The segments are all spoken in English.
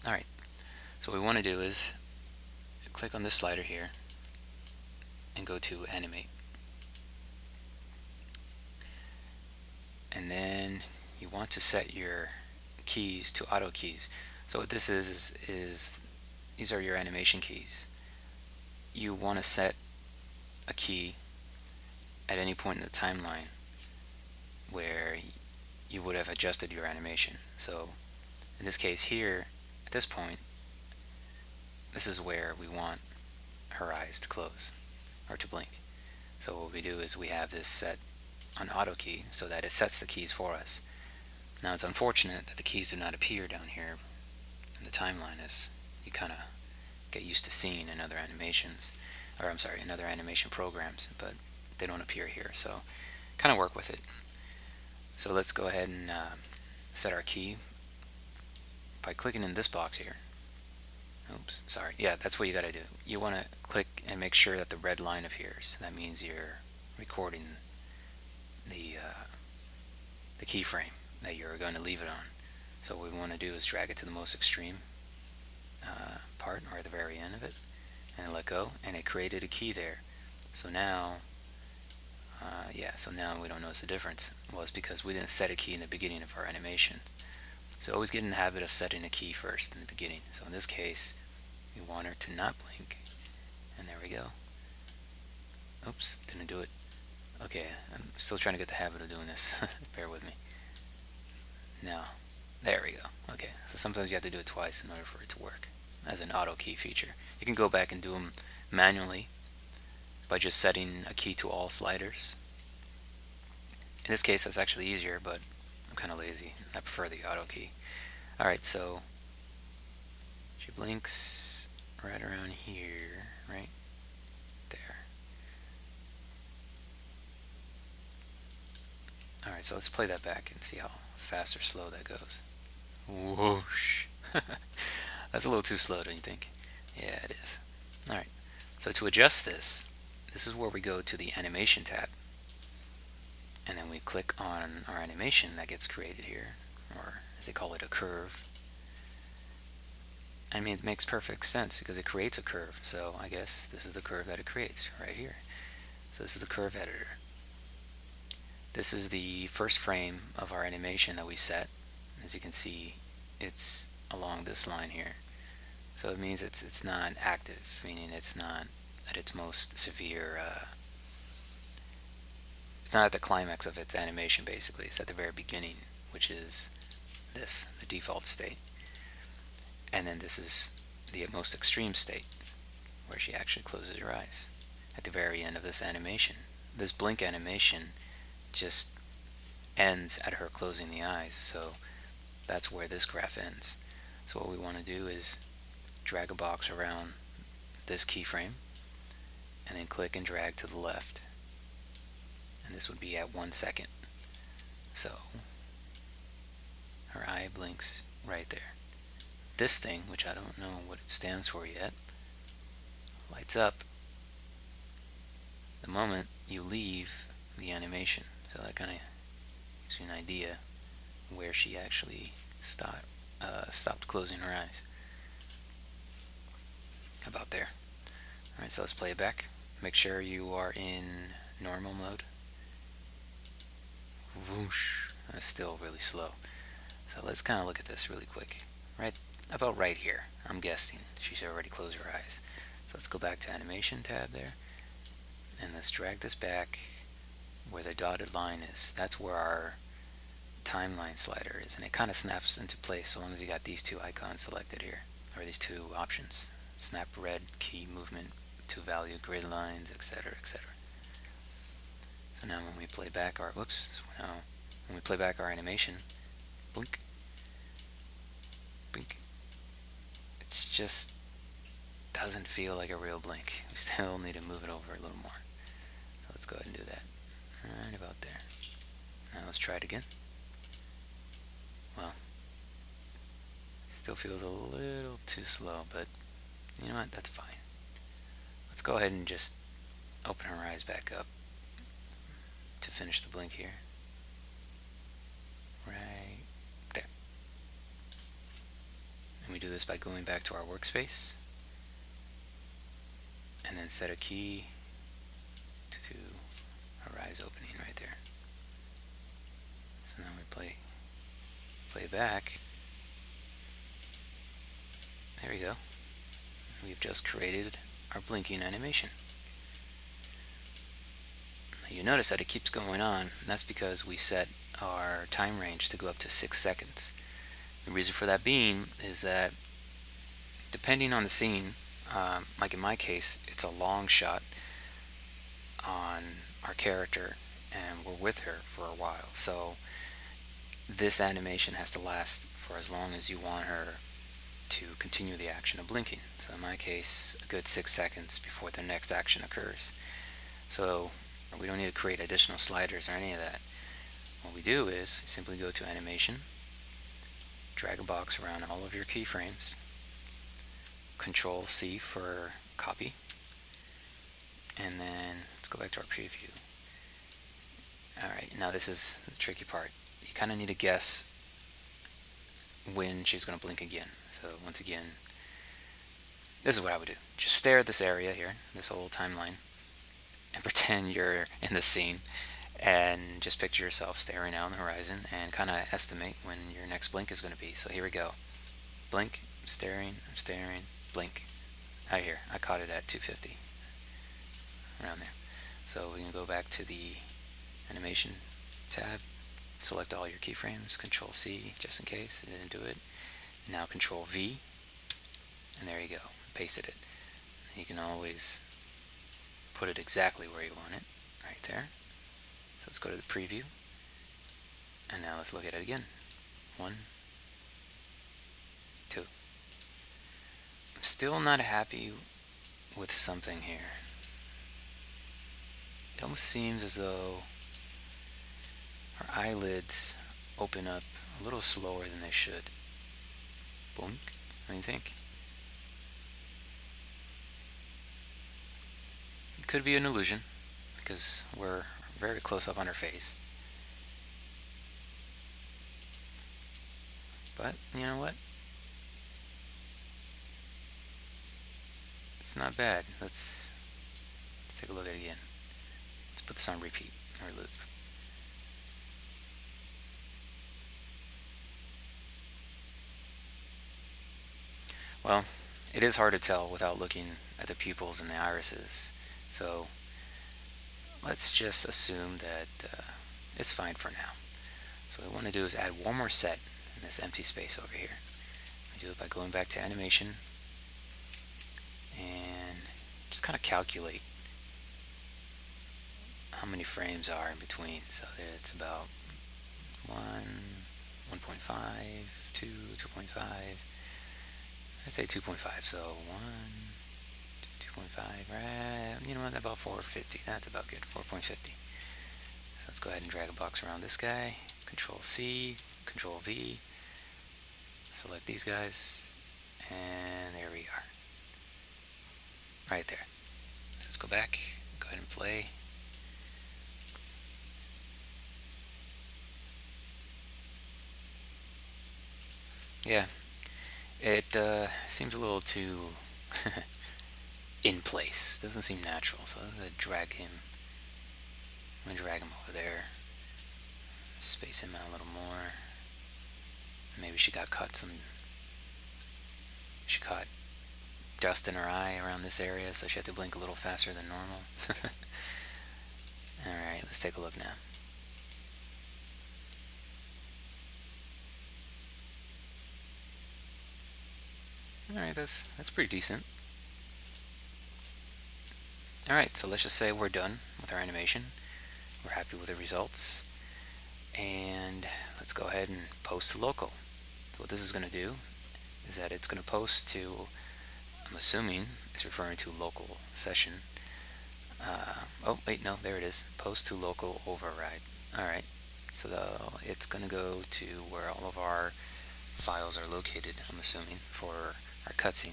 Alright, so what we want to do is click on this slider here and go to animate. And then you want to set your keys to auto keys. So what this is these are your animation keys. You want to set a key at any point in the timeline where you would have adjusted your animation. So in this case here, at this point, this is where we want her eyes to close or to blink. So what we do is we have this set on auto key so that it sets the keys for us. Now it's unfortunate that the keys do not appear down here in the timeline, as you kind of get used to seeing in other animations, or I'm sorry, in other animation programs, but they don't appear here, so kind of work with it. So let's go ahead and set our key by clicking in this box here. Oops, sorry. Yeah, that's what you got to do. You want to click and make sure that the red line appears. That means you're recording the keyframe that you're going to leave it on. So what we want to do is drag it to the most extreme part, or the very end of it, and let go, and it created a key there. So now so now we don't notice the difference. Well, it's because we didn't set a key in the beginning of our animation. So always get in the habit of setting a key first in the beginning. So in this case, we want her to not blink, and there we go. Oops, didn't do it. Okay, I'm still trying to get the habit of doing this. Bear with me. Now, there we go. Okay, so sometimes you have to do it twice in order for it to work as an auto key feature. You can go back and do them manually by just setting a key to all sliders. In this case, that's actually easier, but I'm kind of lazy. I prefer the auto key. Alright, so she blinks right around here, right there. Alright, so let's play that back and see how fast or slow that goes. Whoosh. That's a little too slow, don't you think? Yeah, it is. Alright, so to adjust this, this is where we go to the animation tab. And then we click on our animation that gets created here, or as they call it, a curve. I mean, it makes perfect sense because it creates a curve. So I guess this is the curve that it creates right here. So this is the curve editor. This is the first frame of our animation that we set. As you can see, it's along this line here. So it means it's not active, meaning it's not at its most severe. It's not at the climax of its animation, basically. It's at the very beginning, which is this, the default state. And then this is the most extreme state, where she actually closes her eyes at the very end of this animation. This blink animation just ends at her closing the eyes, so that's where this graph ends. So what we want to do is drag a box around this keyframe and then click and drag to the left, and this would be at 1 second. So her eye blinks right there. This thing, which I don't know what it stands for yet, lights up the moment you leave the animation. So that kind of gives you an idea where she actually stopped closing her eyes. About there. Alright, so let's play it back. Make sure you are in normal mode. Whoosh. That's still really slow. So let's kind of look at this really quick. About right here, I'm guessing she's already closed her eyes. So let's go back to animation tab there, and let's drag this back where the dotted line is. That's where our timeline slider is, and it kind of snaps into place so long as you got these two icons selected here, or these two options: snap red key movement, to value grid lines, etc., etc. So now when we play back our when we play back our animation, blink, blink, it just doesn't feel like a real blink. We still need to move it over a little more. So let's go ahead and do that. Right about there. Now let's try it again. Well, it still feels a little too slow, but you know what? That's fine. Let's go ahead and just open her eyes back up to finish the blink here. Right there. I we do this by going back to our workspace and then set a key to Arise opening right there. So now we play back. There we go. We've just created our blinking animation. You notice that it keeps going on, and that's because we set our time range to go up to 6 seconds. The reason for that being is that depending on the scene, like in my case, it's a long shot on our character and we're with her for a while. So this animation has to last for as long as you want her to continue the action of blinking. So in my case, a good 6 seconds before the next action occurs. So we don't need to create additional sliders or any of that. What we do is simply go to Animation, drag a box around all of your keyframes, Control C for copy, and then let's go back to our preview. Alright, now this is the tricky part. You kind of need to guess when she's going to blink again. So once again, this is what I would do. Just stare at this area here, this whole timeline, and pretend you're in the scene, and just picture yourself staring out on the horizon and kind of estimate when your next blink is going to be. So here we go. Blink, I'm staring, blink. Out here, I caught it at 250, around there. So we can go back to the Animation tab, select all your keyframes, Control C just in case it didn't do it. Now Control V, and there you go, pasted it. You can always put it exactly where you want it, right there. So let's go to the preview, and now let's look at it again. 1, 2. I'm still not happy with something here. It almost seems as though our eyelids open up a little slower than they should. Blink. What do you think? It could be an illusion because we're very close up on her face. But you know what? It's not bad. Let's take a look at it again. Let's put this on repeat or loop. Well, it is hard to tell without looking at the pupils and the irises. So let's just assume that it's fine for now. So what we want to do is add one more set in this empty space over here. We do it by going back to Animation and just kind of calculate how many frames are in between. So it's about 1, 1.5, 2, 2.5. I'd say 2.5. So 1, 2.5, right? You know what? About 450. That's about good. 4.50. So let's go ahead and drag a box around this guy. Control C, Control V. Select these guys, and there we are. Right there. Let's go back. Go ahead and play. Yeah, it seems a little too in place. Doesn't seem natural. So I'm gonna drag him. I'm gonna drag him over there. Space him out a little more. Maybe she got caught dust in her eye around this area, so she had to blink a little faster than normal. Alright, let's take a look now. Alright, that's pretty decent. Alright, so let's just say we're done with our animation. We're happy with the results. And let's go ahead and post to local. So what this is going to do is that it's going to post to, I'm assuming it's referring to local session. Oh wait, no, there it is. Post to local override. Alright, so it's going to go to where all of our files are located, I'm assuming, for our cutscene.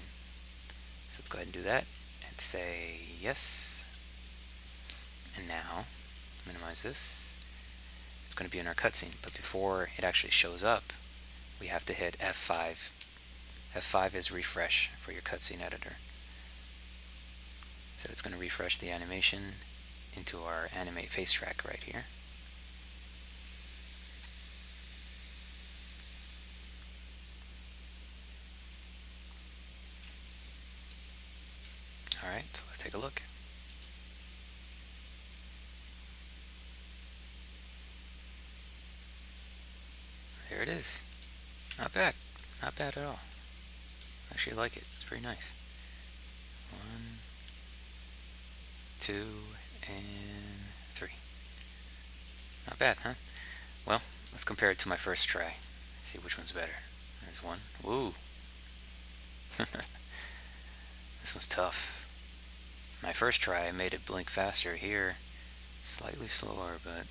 So let's go ahead and do that and say yes. And now, minimize this. It's going to be in our cutscene, but before it actually shows up, we have to hit F5 F5 is refresh for your cutscene editor. So it's going to refresh the animation into our animate face track right here. Alright, so let's take a look. There it is. Not bad. Not bad at all. I actually like it. It's pretty nice. 1, 2, and 3. Not bad, huh? Well, let's compare it to my first try. See which one's better. There's one. Woo! This one's tough. My first try, I made it blink faster. Here, slightly slower, but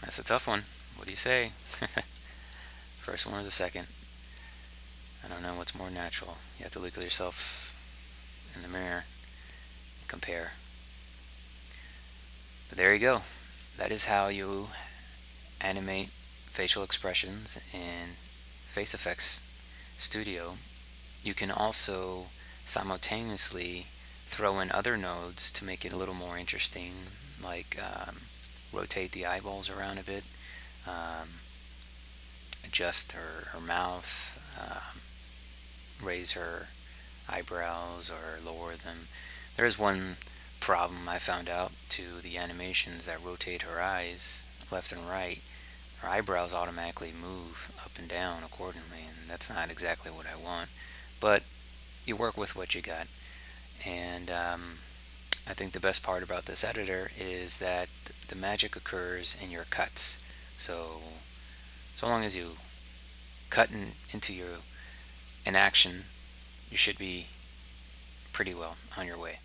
that's a tough one. What do you say? First one or the second? I don't know what's more natural. You have to look at yourself in the mirror and compare. But there you go. That is how you animate facial expressions in FaceFX Studio. You can also simultaneously throw in other nodes to make it a little more interesting, like rotate the eyeballs around a bit, adjust her mouth, raise her eyebrows or lower them. There is one problem I found out to the animations that rotate her eyes left and right. Her eyebrows automatically move up and down accordingly, and that's not exactly what I want. But you work with what you got. And I think the best part about this editor is that the magic occurs in your cuts. So long as you cut into an action, you should be pretty well on your way.